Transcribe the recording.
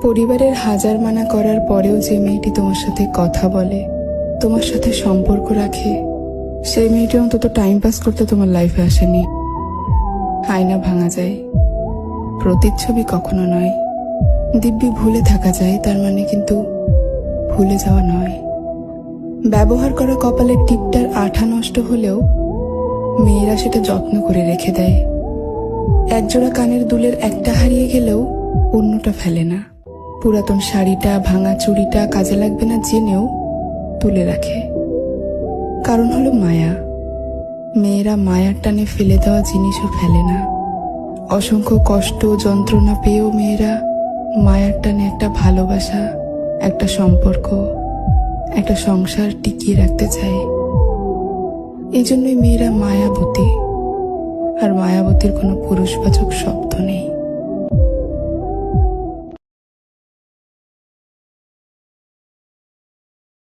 পরিবারের হাজার মানা করার পরেও যে মেয়েটি তোমার সাথে কথা বলে, তোমার সাথে সম্পর্ক রাখে, সেই মেয়েটি অন্তত টাইম পাস করতে তোমার লাইফে আসেনি। আয়না ভাঙা যায়, প্রতিচ্ছবি কখনো নয়। দিব্যি ভুলে থাকা যায়, তার মানে কিন্তু ভুলে যাওয়া নয়। ব্যবহার করা কপালের টিপটার আঠা নষ্ট হলেও মেয়েরা সেটা যত্ন করে রেখে দেয়। একজোড়া কানের দুলের একটা হারিয়ে গেলেও অন্যটা ফেলে না। পুরাতন শাড়িটা, ভাঙা চুড়িটা কাজে লাগবে না জেনেও তুলে রাখে। কারণ হলো মায়া। মেয়েরা মায়ার টানে ফেলে দেওয়া জিনিসও ফেলে না। অসংখ্য কষ্ট যন্ত্রণা পেয়েও মেয়েরা মায়ার টানে একটা ভালোবাসা, একটা সম্পর্ক, একটা সংসার টিকিয়ে রাখতে চায়। এই জন্যই মেয়েরা মায়াবতী। আর মায়াবতীর কোনো পুরুষবাচক শব্দ নেই।